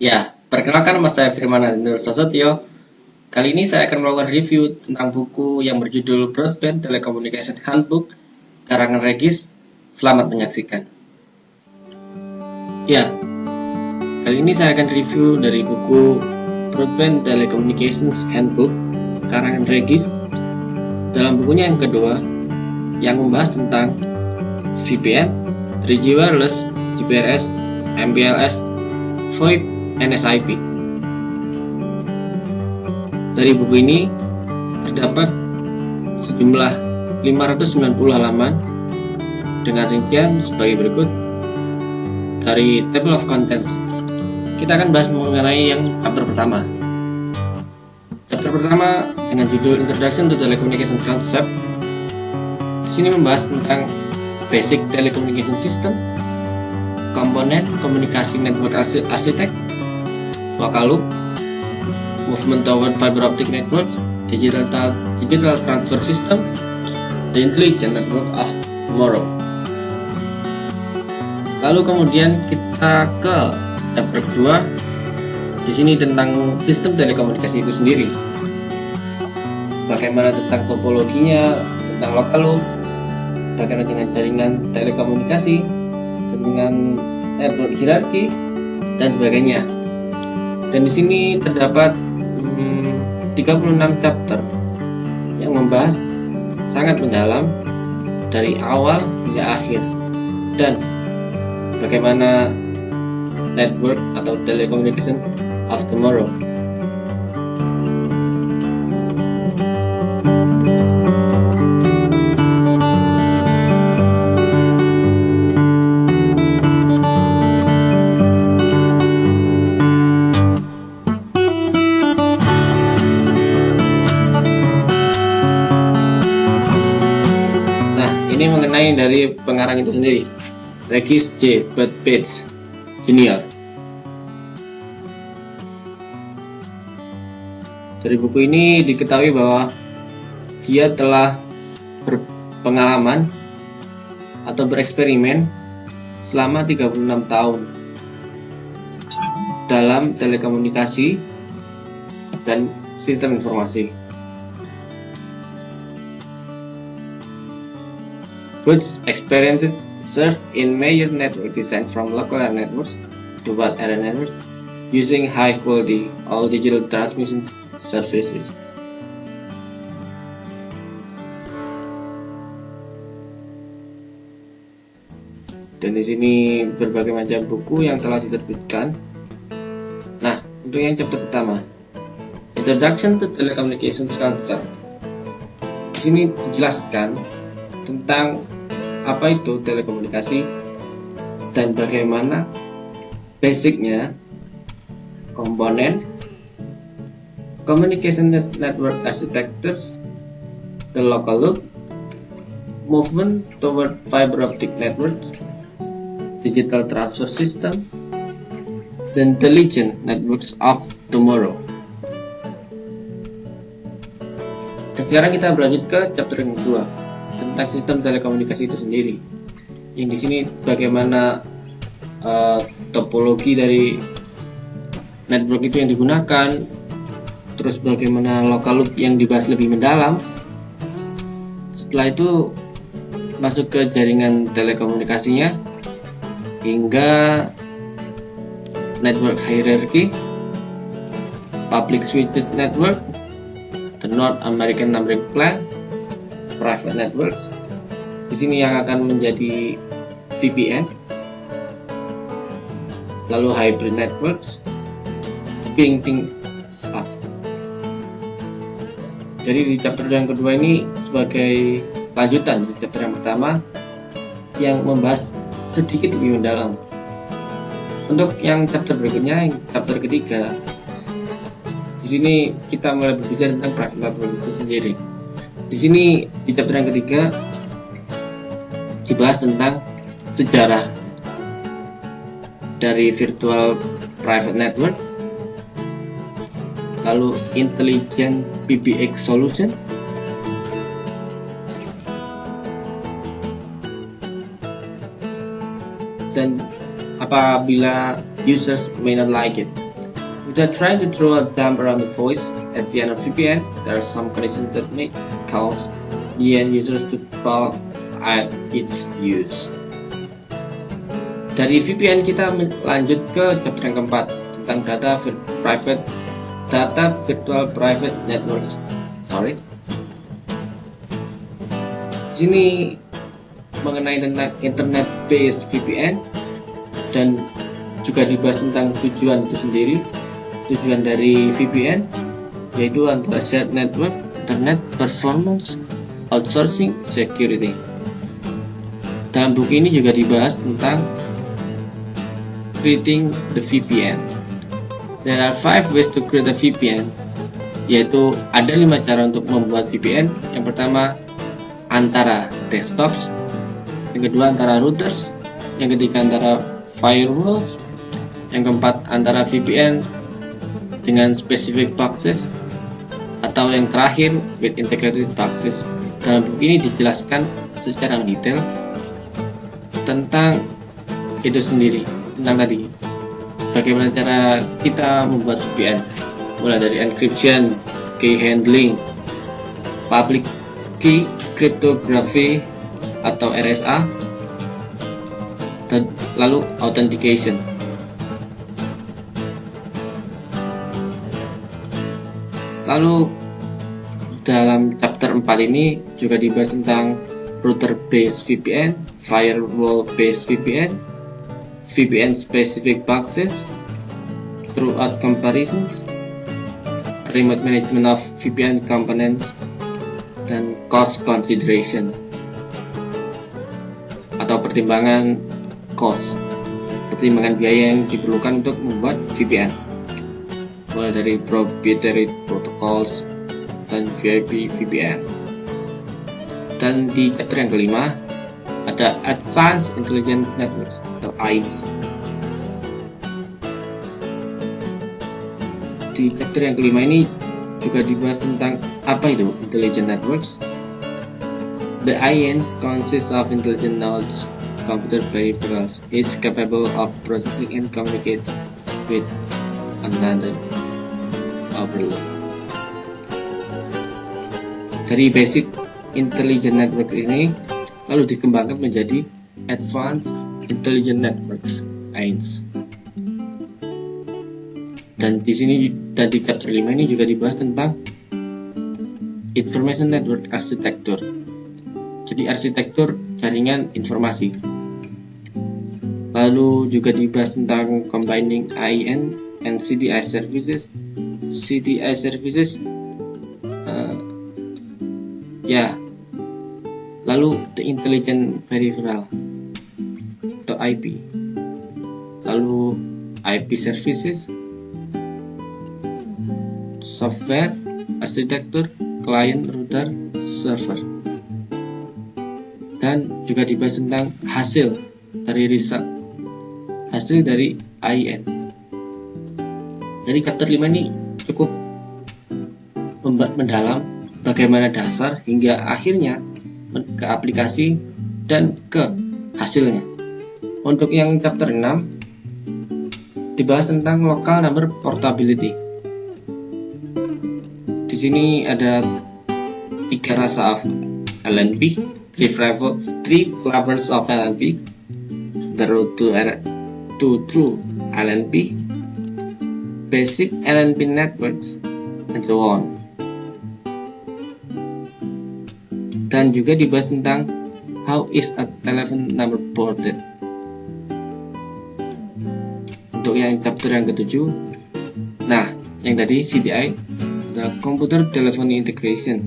Ya, perkenalkan nama saya Firman Nur Sosotyo. Kali ini saya akan melakukan review tentang buku yang berjudul Broadband Telecommunication Handbook karangan Regis. Selamat menyaksikan. Ya, kali ini saya akan review dari buku Broadband Telecommunications Handbook karangan Regis. Dalam bukunya yang kedua, yang membahas tentang VPN, 3G wireless, GPRS, MPLS, VoIP, NSIP. Dari buku ini terdapat sejumlah 590 halaman dengan rincian sebagai berikut. Dari table of contents, kita akan bahas mengenai yang chapter pertama. Chapter pertama dengan judul Introduction to Telecommunication Concept. Di sini membahas tentang basic telecommunication system, komponen komunikasi network arsitek, local loop, movement toward fiber optic networks, digital transfer system, the intelligent network of tomorrow. Lalu kemudian kita ke chapter kedua. Di sini tentang sistem telekomunikasi itu sendiri. Bagaimana tentang topologinya, tentang local loop, bagaimana dengan jaringan telekomunikasi, dengan network hierarki dan sebagainya. Dan di sini terdapat 36 chapter yang membahas sangat mendalam dari awal hingga akhir, dan bagaimana network atau telecommunication of tomorrow. Ini mengenai dari pengarang itu sendiri, Regis J. Page Jr. Dari buku ini diketahui bahwa dia telah berpengalaman atau bereksperimen selama 36 tahun dalam telekomunikasi dan sistem informasi. Put's experiences served in major network design from local area networks to wide area networks using high quality all digital transmission services. Dan di sini berbagai macam buku yang telah diterbitkan. Nah, untuk yang chapter pertama, Introduction to Telecommunications Concept. Di sini dijelaskan tentang apa itu telekomunikasi dan bagaimana basicnya, komponen, communication network architectures, the local loop, movement toward fiber optic networks, digital transfer system, dan intelligent networks of tomorrow. Dan sekarang kita berlanjut ke chapter yang kedua tentang sistem telekomunikasi itu sendiri. Yang di sini bagaimana topologi dari network itu yang digunakan, terus bagaimana local loop yang dibahas lebih mendalam. Setelah itu masuk ke jaringan telekomunikasinya hingga network hierarchy, public switches network, the North American Numbering Plan, private networks. Di sini yang akan menjadi VPN, lalu hybrid networks, hooking things up. Jadi di chapter yang kedua ini sebagai lanjutan dari chapter yang pertama yang membahas sedikit lebih mendalam. Untuk yang chapter berikutnya, yang chapter ketiga, di sini kita mulai berbicara tentang private network itu sendiri. Di sini di chapter yang ketiga dibahas tentang sejarah dari virtual private network, lalu intelligent PBX solution, dan apabila users may not like it. Without trying to throw a damper on the voice, as the end of VPN, there are some conditions that may cause the end users to balk at its use. Dari VPN kita lanjut ke chapter yang keempat tentang data virtual private networks. Di sini mengenai tentang internet based VPN dan juga dibahas tentang tujuan itu sendiri. Tujuan dari VPN yaitu antara shared network, internet performance, outsourcing, security. Dalam buku ini juga dibahas tentang creating the VPN. There are 5 ways to create a VPN, yaitu ada 5 cara untuk membuat VPN. Yang pertama antara desktops, yang kedua antara routers, yang ketiga antara firewalls, yang keempat antara VPN dengan specific boxes, atau yang terakhir with integrated boxes. Dalam buku ini dijelaskan secara detail tentang itu sendiri, tentang tadi bagaimana cara kita membuat VPN, mulai dari encryption, key handling, public key cryptography atau RSA, dan lalu authentication. Lalu dalam chapter 4 ini juga dibahas tentang router based VPN, firewall based VPN, VPN specific boxes, throughout comparisons, remote management of VPN components, dan cost consideration atau pertimbangan biaya yang diperlukan untuk membuat VPN, mulai dari proprietary protocols dan VIP VPN. Dan di chapter yang kelima ada Advanced Intelligent Networks atau AINS. Di chapter yang kelima ini juga dibahas tentang apa itu intelligent networks. The AINS consists of intelligent knowledge computer peripherals, each capable of processing and communicate with another overload. Dari basic intelligent network ini lalu dikembangkan menjadi Advanced Intelligent Networks (AINS). Dan di chapter 5 ini juga dibahas tentang Information Network Architecture. Jadi arsitektur jaringan informasi. Lalu juga dibahas tentang combining AIN and CDI services. CDI services lalu the intelligent peripheral atau IP, lalu IP services, software, arsitektur, client, router, server. Dan juga dibahas tentang hasil dari riset, hasil dari AIN. Dari chapter 5 ini cukup mendalam bagaimana dasar hingga akhirnya ke aplikasi dan ke hasilnya. Untuk yang chapter 6 dibahas tentang local number portability. Di sini ada 3 rasa of LNP, 3 flavors of LNP, the road to true LNP, basic LNP networks, and so on. Dan juga dibahas tentang how is a telephone number ported. Untuk yang chapter yang ke-7, nah yang tadi CDI, the computer telephony integration.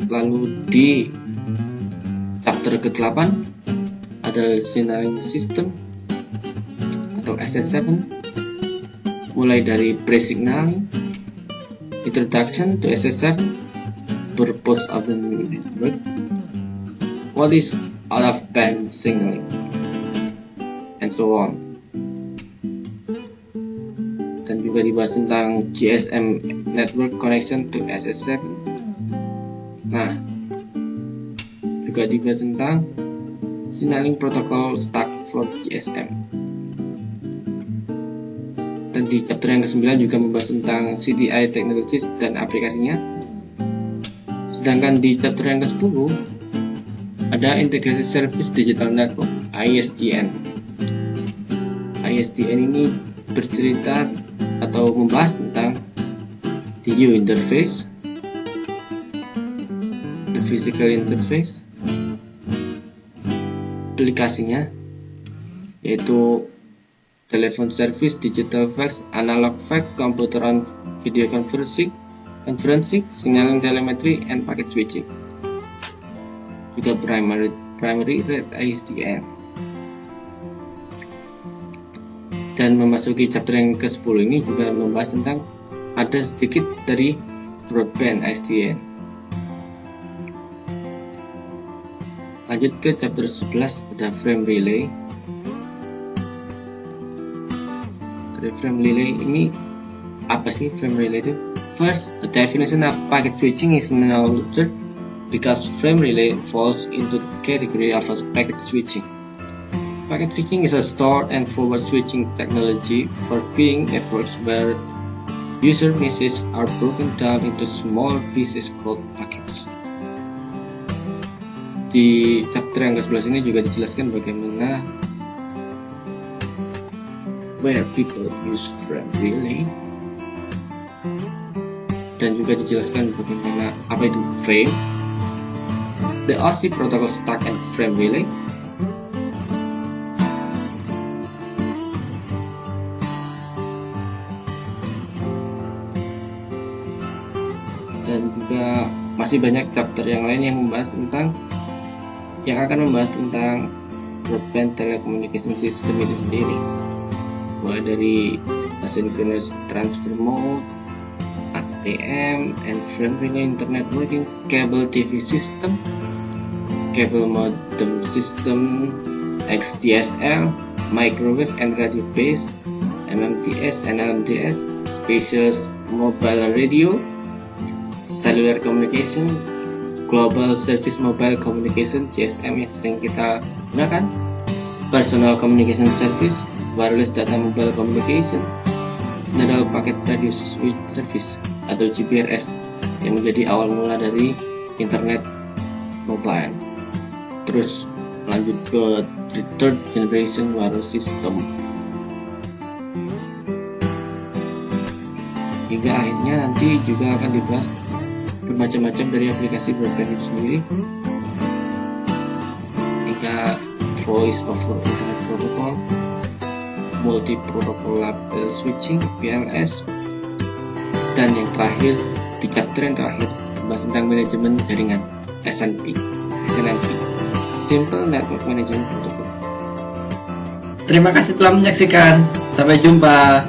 Lalu di chapter ke-8 ada signaling system atau SS7, mulai dari pre-signaling, introduction to SS7, purpose of the network, what is out of band signaling, and so on. Dan juga dibahas tentang GSM network connection to SS7. Nah, juga dibahas tentang signaling protocol stack for GSM. Dan di chapter yang ke-9 juga membahas tentang CDI Technologies dan aplikasinya. Sedangkan di chapter yang ke-10 ada Integrated Service Digital Network (ISDN). ISDN ini bercerita atau membahas tentang the user interface, the physical interface, aplikasinya yaitu telepon service, digital fax, analog fax, computer on video conferencing, signaling telemetry, and packet switching. Juga primary rate ISDN. Dan memasuki chapter yang ke-10 ini juga membahas tentang ada sedikit dari broadband ISDN. Lanjut ke chapter 11, ada frame relay. Frame relay ini apa sih frame relay itu? First, a definition of packet switching is knowledge because frame relay falls into the category of a packet switching. Packet switching is a store and forward switching technology for viewing networks where user messages are broken down into small pieces called packets. Di chapter yang ke-11 ini juga dijelaskan bagaimana where people use frame relay, dan juga dijelaskan bagaimana apa itu frame, the OSI protocol stack and frame relay, dan juga masih banyak chapter yang lain yang akan membahas tentang broadband telecommunication system itu sendiri, mulai dari asynchronous transfer mode, ATM, and frame relay internet working, cable TV system, cable modem system, XDSL, microwave and radio based, MMTS and LMTS, spacious mobile radio, cellular communication, global service mobile communication (GSM) yang sering kita gunakan, personal communication service, wireless data mobile communication, general packet radio switch service atau GPRS yang menjadi awal mula dari internet mobile. Terus lanjut ke third generation wireless system, hingga akhirnya nanti juga akan dibahas bermacam-macam dari aplikasi broadband itu sendiri, hingga voice over internet protocol, multi protocol label switching (PLS), dan yang terakhir di chapter yang terakhir membahas tentang manajemen jaringan SNMP, Simple Network Management Protocol. Terima kasih telah menyaksikan. Sampai jumpa.